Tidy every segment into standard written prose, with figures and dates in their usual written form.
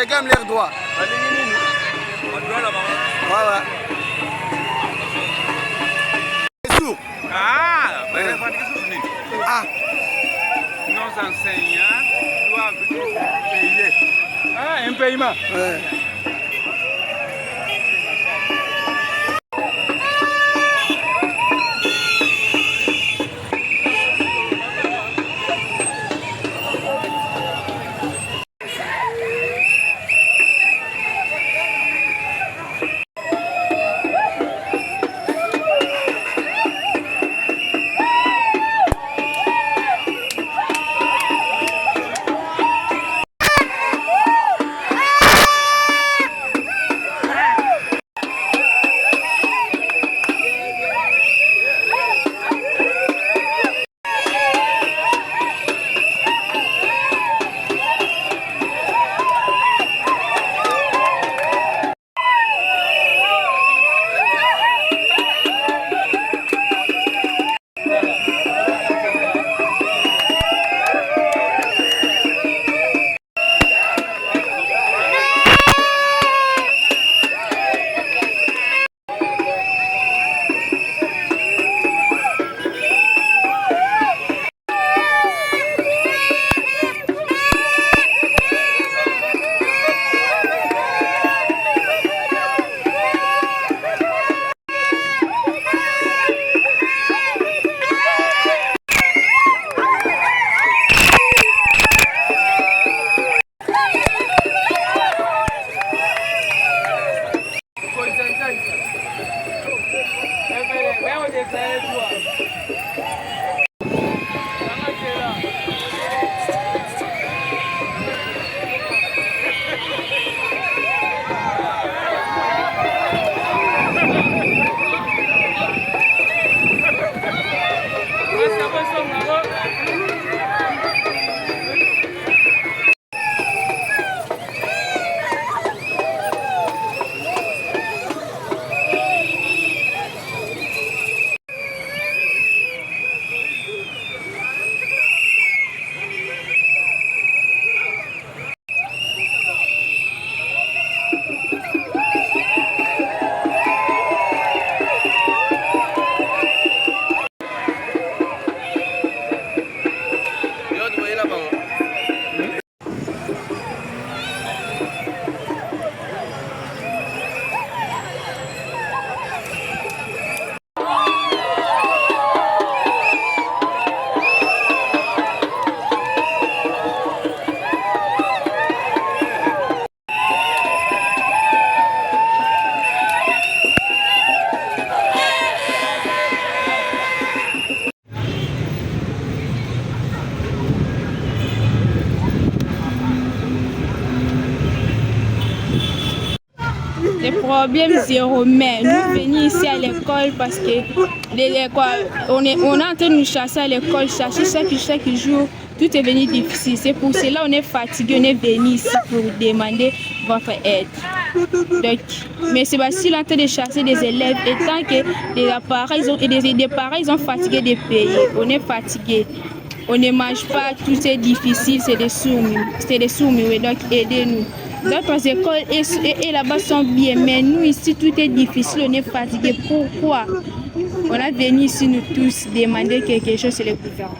réclament leurs droits. Voilà. Nos enseignants doivent payer. Un paiement. Les problèmes zéro, mais nous venons ici à l'école parce que on est en train de nous chasser à l'école, chercher chaque jour, tout est venu difficile. C'est pour cela qu'on est fatigué, on est venu ici pour demander votre aide. Donc, mais c'est parce qu'il est en train de chasser des élèves et tant que des parents ils ont fatigué de payer, on est fatigué. On ne mange pas, tout est difficile, c'est des sourds, oui, donc aidez-nous. D'autres écoles et là-bas sont bien, mais nous ici tout est difficile, on est fatigué. Pourquoi? On a venu ici nous tous demander quelque chose sur le gouvernement.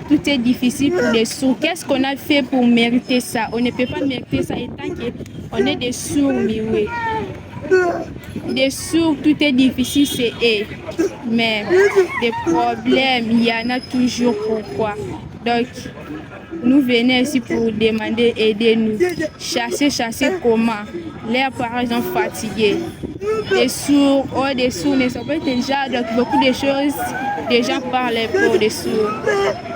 Tout est difficile pour les sourds. Qu'est-ce qu'on a fait pour mériter ça? On ne peut pas mériter ça étant qu'on est des sourds, oui. Des sourds, tout est difficile, c'est eux. Mais des problèmes, il y en a toujours. Pourquoi? Donc, nous venons ici pour demander, aider-nous. Chasser comment? Les parents sont fatigués. Des sourds ne sont pas intelligents, donc beaucoup de choses, des gens parlent pour des sourds.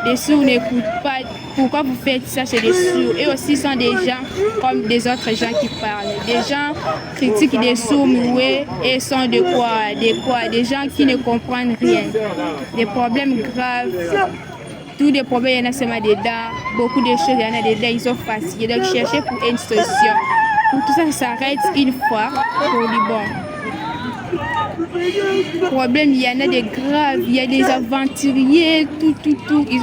Des sourds n'écoutent pas. Pourquoi vous faites ça chez les sourds? Et aussi sont des gens comme des autres gens qui parlent. Des gens critiquent des sourds muets et sont de quoi? Des gens qui ne comprennent rien. Des problèmes graves. Tous les problèmes, il y en a seulement dedans. Beaucoup de choses, il y en a dedans. Ils sont fatigués. Donc, chercher pour une solution. Pour tout ça, ça s'arrête une fois pour du bon. problèmes, il y en a des graves, il y a des aventuriers, tout. Ils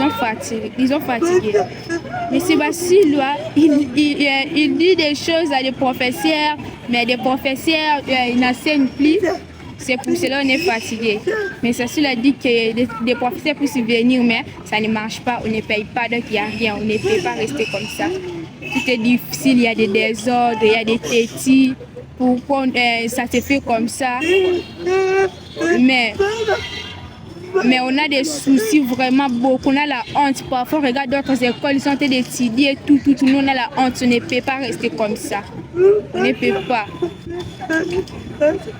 ont fatigué. Mais Sébastien, là, il dit des choses à des professeurs, mais des professeurs, ils n'enseignent plus. C'est pour cela qu'on est fatigué. Mais Sébastien a dit que des professeurs puissent venir, mais ça ne marche pas, on ne paye pas, donc il n'y a rien, on ne peut pas rester comme ça. Tout est difficile, il y a des désordres, il y a des tétis. Pourquoi ça se fait comme ça? Mais on a des soucis vraiment beaucoup. On a la honte. Parfois, on regarde d'autres écoles, ils sont en train d'étudier, tout. Nous, on a la honte. On ne peut pas rester comme ça. On ne peut pas.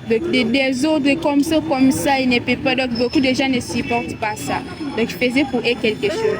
Des désordres comme ça, ils ne peuvent pas. Donc, beaucoup de gens ne supportent pas ça. Donc, je faisais pour eux quelque chose.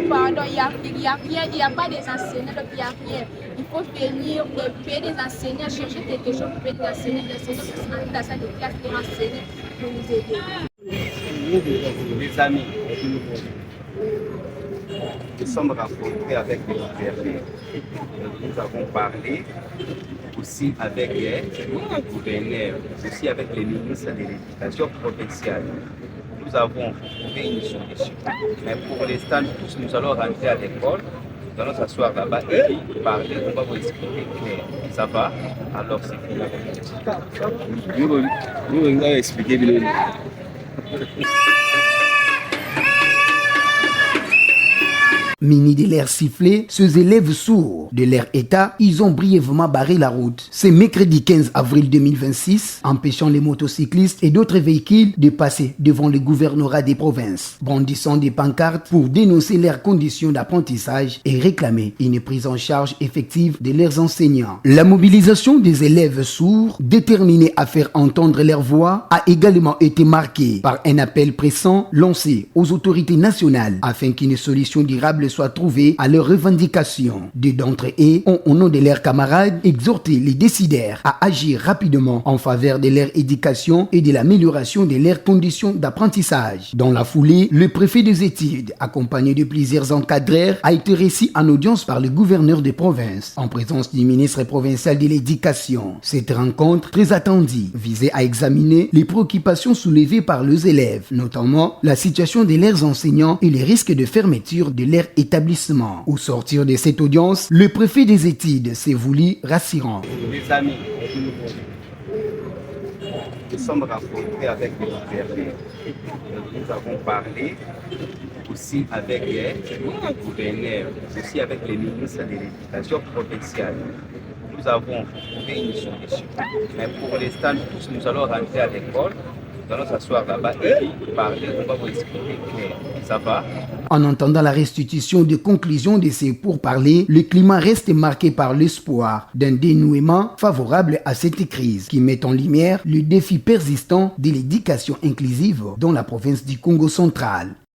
Pardon, il n'y a pas des enseignants, donc il n'y a rien. Il faut venir et payer des enseignants, chercher quelque chose pour payer des enseignants qui sont dans la salle de classe pour enseigner, pour nous aider. Les amis, nous sommes rencontrés avec les gouverneurs. Nous avons parlé aussi avec les gouverneurs, aussi avec les ministres de l'éducation provinciale. Nous avons trouvé une solution. Mais pour l'instant, tous nous allons rentrer à l'école, nous allons s'asseoir là-bas et parler, on va vous expliquer clair. Ça va? Alors c'est fini. Nous allons expliquer bien. Muni de l'air sifflé, ces élèves sourds de leur état, ils ont brièvement barré la route. C'est mercredi 15 avril 2026, empêchant les motocyclistes et d'autres véhicules de passer devant le gouvernorat des provinces, brandissant des pancartes pour dénoncer leurs conditions d'apprentissage et réclamer une prise en charge effective de leurs enseignants. La mobilisation des élèves sourds, déterminés à faire entendre leur voix, a également été marquée par un appel pressant lancé aux autorités nationales afin qu'une solution durable soit trouvée à leurs revendications. Deux d'entre eux ont, au nom de leurs camarades, exhorté les décideurs à agir rapidement en faveur de leur éducation et de l'amélioration de leurs conditions d'apprentissage. Dans la foulée, le préfet des études, accompagné de plusieurs encadreurs, a été reçu en audience par le gouverneur des provinces, en présence du ministre provincial de l'éducation. Cette rencontre, très attendue, visait à examiner les préoccupations soulevées par les élèves, notamment la situation de leurs enseignants et les risques de fermeture de leur établissement. Au sortir de cette audience, le préfet des études s'est voulu rassurant. Les amis, nous sommes rencontrés avec les gouverneurs. Nous avons parlé aussi avec les gouverneurs, aussi avec les ministres de l'éducation provinciale. Nous avons trouvé une solution. Mais pour l'instant, tous nous allons rentrer à l'école. Nous allons s'asseoir là-bas et parler, on va vous expliquer clair. Ça va? En entendant la restitution des conclusions de ces pourparlers, le climat reste marqué par l'espoir d'un dénouement favorable à cette crise qui met en lumière le défi persistant de l'éducation inclusive dans la province du Congo central.